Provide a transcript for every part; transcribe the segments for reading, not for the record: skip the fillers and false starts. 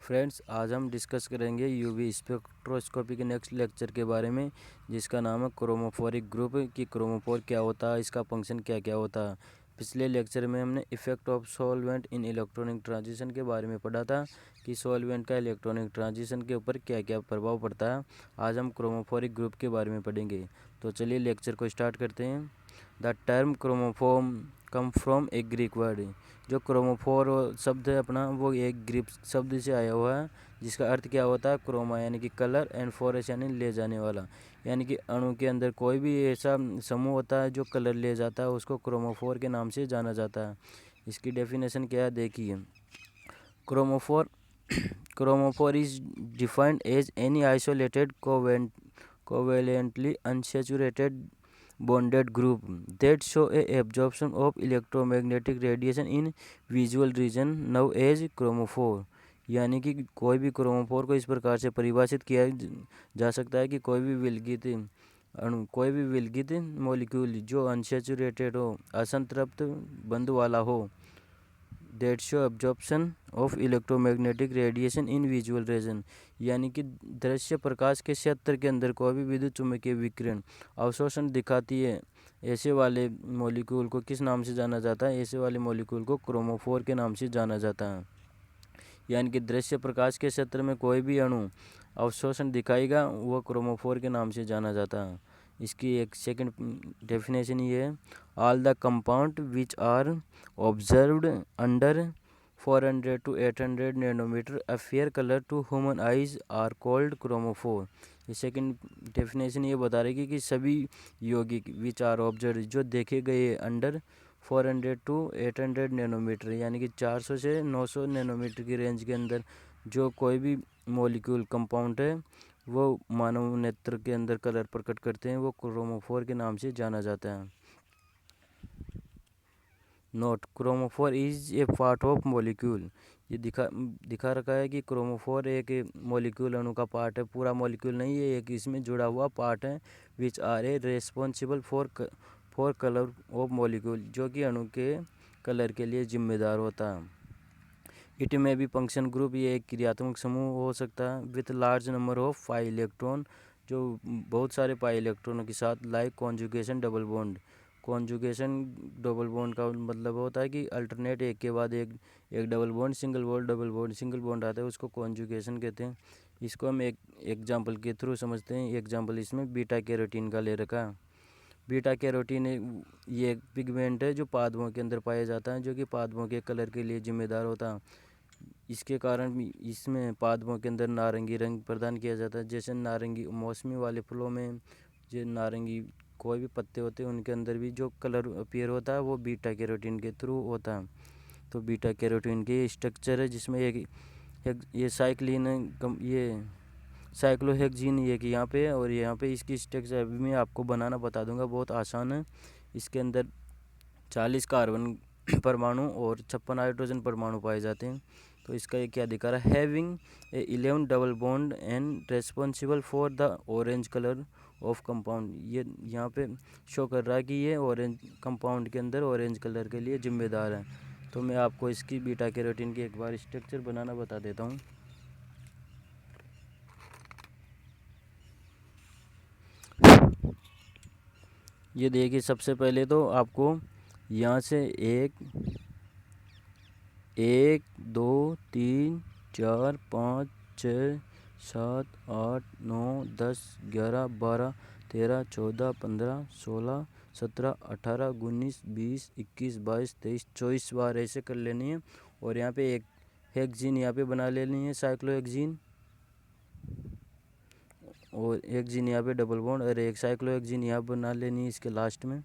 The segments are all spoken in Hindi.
फ्रेंड्स, आज हम डिस्कस करेंगे यूवी स्पेक्ट्रोस्कोपी के नेक्स्ट लेक्चर के बारे में, जिसका नाम है क्रोमोफोरिक ग्रुप। कि क्रोमोफोर क्या होता है, इसका फंक्शन क्या क्या होता है। पिछले लेक्चर में हमने effect of solvent in electronic transition के बारे में पढ़ा था कि सॉल्वेंट का इलेक्ट्रॉनिक ट्रांजिशन के ऊपर क्या क्या प्रभाव पड़ता है। आज हम क्रोमोफोरिक ग्रुप के बारे में पढ़ेंगे। तो चलिए लेक्चर को स्टार्ट करते हैं। The term chromophore come from a Greek word. जो क्रोमोफोर शब्द है अपना, वो एक ग्रीक शब्द से आया हुआ है, जिसका अर्थ क्या होता है, क्रोमा यानी कि कलर, एंड फोरस यानी ले जाने वाला। यानी कि अणु के अंदर कोई भी ऐसा समूह होता है जो कलर ले जाता है, उसको क्रोमोफोर के नाम से जाना जाता है। इसकी डेफिनेशन क्या है, देखिए। Chromophore chromophore is defined as any isolated covalently unsaturated bonded group that show a absorption of electromagnetic radiation in visual region now as chromophore। यानी कि कोई भी क्रोमोफोर को इस प्रकार से परिभाषित किया जा सकता है कि कोई भी विलगित अणु, कोई भी विलगित मॉलिक्यूल जो अनसेचुरेटेड हो, असंतृप्त बंध वाला हो, that show absorption of electromagnetic radiation in visual region। यानी कि दृश्य प्रकाश के क्षेत्र के अंदर कोई भी विद्युत चुम्बकीय विकिरण अवशोषण दिखाती है, ऐसे वाले मॉलिक्यूल को किस नाम से जाना जाता है, ऐसे वाले मॉलिक्यूल को क्रोमोफोर के नाम से जाना जाता है। यानी कि दृश्य प्रकाश के क्षेत्र में कोई भी अणु अवशोषण दिखाएगा, वह क्रोमोफोर के नाम से जाना जाता है। इसकी एक सेकंड डेफिनेशन ये है, all the compound which are observed under 400 to 800 nanometre a fair colour to human eyes are called chromophore. ये सेकंड डेफिनेशन ये बता रही है कि सभी यौगिक विच आर ऑब्जर्व जो देखे गए अंडर 400 to 800 नैनोमीटर, यानी कि 400 से 900 नैनोमीटर की रेंज के अंदर जो कोई भी मॉलिक्यूल कंपाउंड है, वो मानव नेत्र के अंदर कलर प्रकट करते हैं, वो क्रोमोफोर के नाम से जाना जाता है। Note, chromophore is a part of molecule. ये दिखा रखा है कि क्रोमोफोर एक मॉलिक्यूल अणु का पार्ट है, पूरा मॉलिक्यूल नहीं है, एक इसमें जुड़ा हुआ पार्ट है। Which are a responsible for colour of molecule, जो कि अणु के कलर के लिए जिम्मेदार होता है। इट में भी फंक्शन ग्रुप, ये एक क्रियात्मक समूह हो सकता है with large number of pi electron, जो बहुत सारे पाई इलेक्ट्रॉनों के साथ, like conjugation double bond. Conjugation double bond का मतलब होता है कि अल्टरनेट एक के बाद एक double bond, single bond, double bond, single bond आता है, उसको कॉन्जुगेशन कहते हैं। इसको हम एक एग्जाम्पल के थ्रू समझते हैं। एग्जाम्पल इसमें बीटा कैरोटीन का ले रखा है। बीटा कैरोटीन ये एक पिगमेंट है जो पादपों के अंदर पाया जाता है, जो कि पादपों के कलर के लिए जिम्मेदार होता है। इसके कारण इसमें पादपों के अंदर नारंगी रंग प्रदान किया जाता है। जैसे नारंगी मौसमी वाले फलों में जो नारंगी कोई भी पत्ते होते हैं, उनके अंदर भी जो कलर अपीयर होता है, वो बीटा कैरोटीन के थ्रू होता है। तो बीटा कैरोटीन के स्ट्रक्चर है, जिसमें ये साइक्लिन, ये साइक्लोहेक्जीन एक यहाँ पे है, और यहाँ पे इसकी स्ट्रक्चर अभी मैं आपको बनाना बता दूंगा, बहुत आसान है। इसके अंदर 40 कार्बन परमाणु और 56 हाइड्रोजन परमाणु पाए जाते हैं। तो इसका ये क्या दिखा रहा है, having 11 double bond and responsible for the orange colour of compound. ये यहाँ पे शो कर रहा है कि ये ऑरेंज कंपाउंड के अंदर ऑरेंज कलर के लिए जिम्मेदार है। तो मैं आपको इसकी बीटा कैरोटीन की एक बार स्ट्रक्चर बनाना बता देता हूँ। ये देखिए, सबसे पहले तो आपको यहाँ से 1 2 3 4 5 6 7 8 9 10 11 12 13 14 15 16 17 18 19 20 21 22 23 24 बार ऐसे कर लेनी है। और यहाँ पे एक हेक्जीन यहाँ पे बना लेनी है, साइक्लोहेक्जीन, और एक जीन यहाँ पे डबल बॉन्ड, और एक साइक्लोहेक्जीन यहाँ बना लेनी है इसके लास्ट में।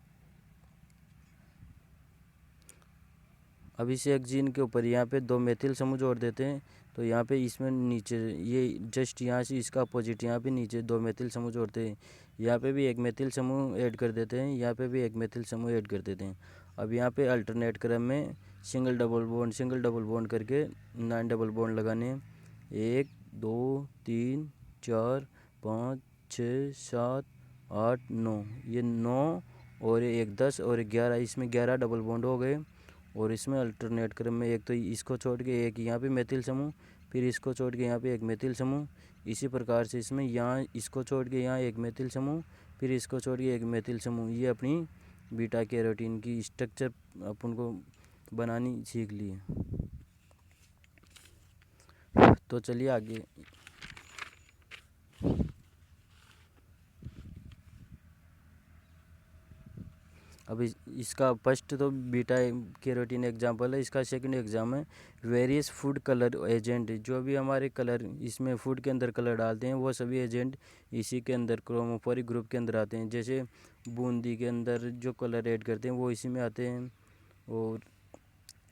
अब इस एक जीन के ऊपर यहाँ पे 2 मेथिल समूह जोड़ देते हैं। तो यहाँ पे इसमें नीचे ये जस्ट यहाँ से इसका अपोजिट यहाँ पे नीचे 2 मेथिल समूह जोड़ते हैं। यहाँ पे भी एक मेथिल समूह ऐड कर देते हैं, यहाँ पे भी एक मेथिल समूह ऐड कर देते हैं। अब यहाँ पे अल्टरनेट क्रम में सिंगल डबल बॉन्ड करके 9 डबल बॉन्ड लगाने हैं। 1 2 3 4 5 6 7 8 9, ये 9 और एक 10 और 11, इसमें 11 डबल बॉन्ड हो गए। और इसमें अल्टरनेट क्रम में एक तो इसको छोड़ के एक यहाँ पे मेथिल समूह, फिर इसको छोड़ के यहाँ पे एक मेथिल समूह, इसी प्रकार से इसमें यहाँ इसको छोड़ के यहाँ एक मेथिल समूह, फिर इसको छोड़ के एक मेथिल समूह। ये अपनी बीटा कैरोटीन की स्ट्रक्चर अपन को बनानी सीख ली है। तो चलिए आगे। अब इसका फर्स्ट तो बीटा कैरोटीन एग्जाम्पल है। इसका सेकंड एग्जाम है वेरियस फूड कलर एजेंट। जो भी हमारे कलर इसमें फूड के अंदर कलर डालते हैं वो सभी एजेंट इसी के अंदर क्रोमोफोरिक ग्रुप के अंदर आते हैं। जैसे बूंदी के अंदर जो कलर ऐड करते हैं वो इसी में आते हैं। और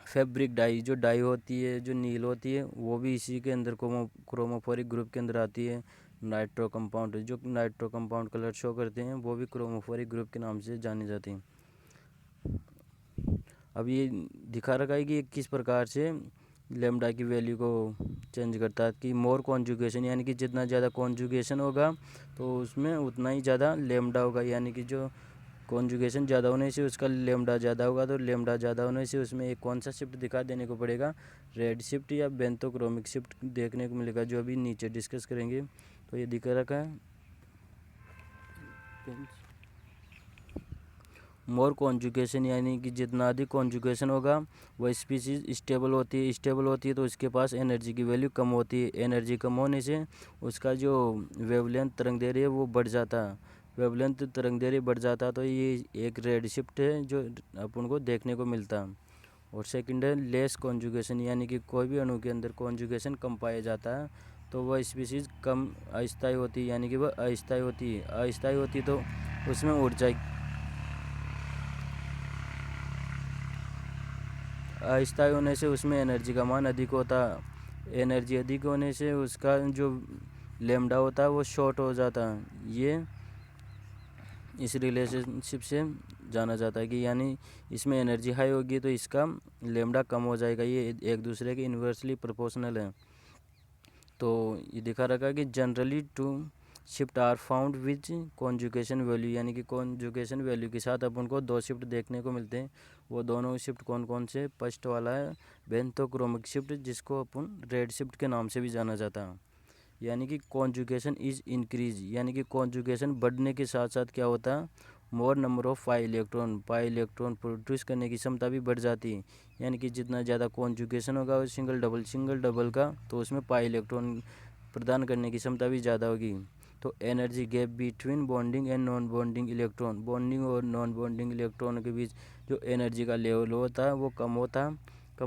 फैब्रिक डाई, जो डाई होती है जो नील होती है, वो भी इसी के अंदर क्रोमोफोरिक ग्रुप के अंदर आती है। नाइट्रो कंपाउंड, जो नाइट्रो कंपाउंड कलर शो करते हैं वो भी क्रोमोफोरिक ग्रुप के नाम से जाने जाते हैं। अब ये दिखा रखा है कि ये किस प्रकार से लेमडा की वैल्यू को चेंज करता है कि मोर कॉन्जुगेशन, यानी कि जितना ज़्यादा कॉन्जुगेशन होगा तो उसमें उतना ही ज़्यादा लेमडा होगा। यानी कि जो कॉन्जुगेशन ज़्यादा होने से उसका लेमडा ज़्यादा होगा, तो लेमडा ज़्यादा होने से उसमें एक कौन सा शिफ्ट दिखा देने को पड़ेगा, रेड शिफ्ट या बेंथोक्रोमिक शिफ्ट देखने को मिलेगा, जो अभी नीचे डिस्कस करेंगे। तो ये दिखा रखा है मोर कॉन्जुगेशन, यानी कि जितना अधिक कॉन्जुगेशन होगा वह स्पीसीज स्टेबल होती है तो उसके पास एनर्जी की वैल्यू कम होती है। एनर्जी कम होने से उसका जो वेवलेंथ तरंग दैर्ध्य है वो बढ़ जाता है। वेवलेंथ तरंग दैर्ध्य बढ़ जाता है तो ये एक रेड शिफ्ट है जो अपन को देखने को मिलता है। और सेकंड है लेस कॉन्जुगेशन, यानी कि कोई भी अणु के अंदर कॉन्जुगेशन कम पाया जाता है तो वह स्पीसीज कम अस्थायी होती है, यानी कि वह अस्थायी होती है। अस्थायी होती तो उसमें ऊर्जा अस्थायी होने से उसमें एनर्जी का मान अधिक होता। एनर्जी अधिक होने से उसका जो लेमडा होता है वो शॉर्ट हो जाता। ये इस रिलेशनशिप से जाना जाता है कि यानी इसमें एनर्जी हाई होगी तो इसका लेमडा कम हो जाएगा। ये एक दूसरे के इन्वर्सली प्रोपोर्शनल है। तो ये दिखा रखा है कि generally two shift are found which conjugation value, यानी कि कॉन्जुगेशन वैल्यू के साथ अपन को दो शिफ्ट देखने को मिलते हैं। वो दोनों शिफ्ट कौन कौन से, फर्स्ट वाला है बेंथोक्रोमिक शिफ्ट, जिसको अपन रेड शिफ्ट के नाम से भी जाना जाता है। यानी कि कॉन्जुगेशन इज इंक्रीज, यानी कि कॉन्जुगेशन बढ़ने के साथ साथ क्या होता है, मोर number of pi electron produce करने की क्षमता भी बढ़ जाती है। यानी कि जितना ज़्यादा कॉन्जुगेशन होगा सिंगल डबल का, तो उसमें पाई इलेक्ट्रॉन प्रदान करने की क्षमता भी ज़्यादा होगी। तो energy gap between bonding and non bonding electron, bonding और नॉन बॉन्डिंग इलेक्ट्रॉन के बीच जो एनर्जी का लेवल होता है वो कम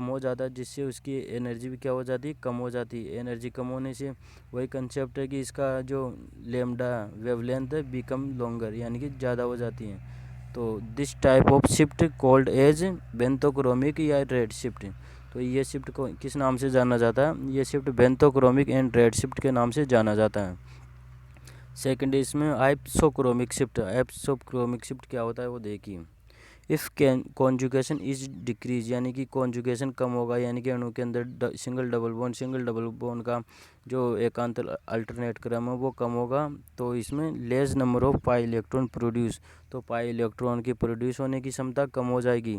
हो जाता है, जिससे उसकी एनर्जी भी क्या हो जाती है, कम हो जाती है। एनर्जी कम होने से वही कंसेप्ट है कि इसका जो लेमडा वेवलेंथ है बिकम लॉन्गर, यानी कि ज़्यादा हो जाती है। तो this type of shift called as bathochromic या रेड शिफ्ट। तो ये शिफ्ट को किस नाम से जाना जाता है, ये शिफ्ट बेंथोक्रोमिक एंड रेड शिफ्ट के नाम से जाना जाता है। सेकंड इसमें आइसोक्रोमिक शिफ्ट। आइसोक्रोमिक शिफ्ट क्या होता है वो देखिए। इफ़ कॉन्जुगेशन इज डिक्रीज, यानी कि कॉन्जुगेशन कम होगा, यानी कि अणु के अंदर सिंगल डबल बॉन्ड का जो एकांत अल्टरनेट क्रम है वो कम होगा, तो इसमें less number of pi electron produce, तो पाई इलेक्ट्रॉन की प्रोड्यूस होने की क्षमता कम हो जाएगी।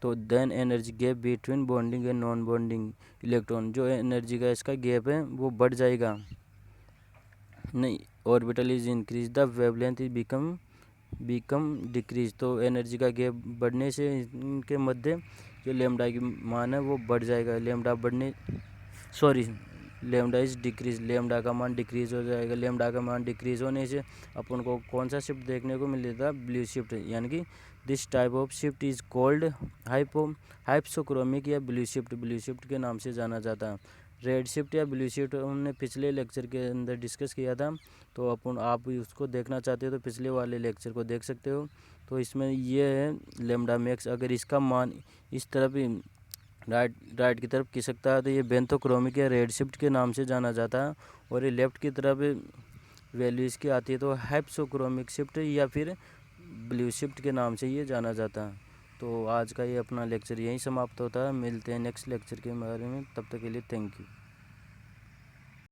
तो then energy gap between bonding and non bonding electron, जो एनर्जी का इसका गैप है वो बढ़ जाएगा। नहीं, orbital is increase the wavelength is become decrease, तो एनर्जी का गैप बढ़ने से इनके मध्य जो लेमडा की मान है वो बढ़ जाएगा। लेमडा इज डिक्रीज, लेमडा का मान डिक्रीज हो जाएगा। लेमडा का मान डिक्रीज होने से अपन को कौन सा शिफ्ट देखने को मिलेगा, ब्लू शिफ्ट। यानी कि this type of shift is called hypsochromic या ब्लू शिफ्ट के नाम से जाना जाता है। रेड शिफ्ट या ब्लू शिफ्ट हमने पिछले लेक्चर के अंदर डिस्कस किया था, तो आप उसको देखना चाहते हो तो पिछले वाले लेक्चर को देख सकते हो। तो इसमें ये है लेमडा मैक्स, अगर इसका मान इस तरफ ही राइट की तरफ खिसकता है तो ये बेंथोक्रोमिक या रेड शिफ्ट के नाम से जाना जाता है। और ये लेफ्ट की तरफ वैल्यू इसकी आती है तो हाइप्सोक्रोमिक शिफ्ट या फिर ब्लू शिफ्ट के नाम से ये जाना जाता है। तो आज का ये अपना लेक्चर यहीं समाप्त होता है। मिलते हैं नेक्स्ट लेक्चर के बारे में, तब तक के लिए थैंक यू।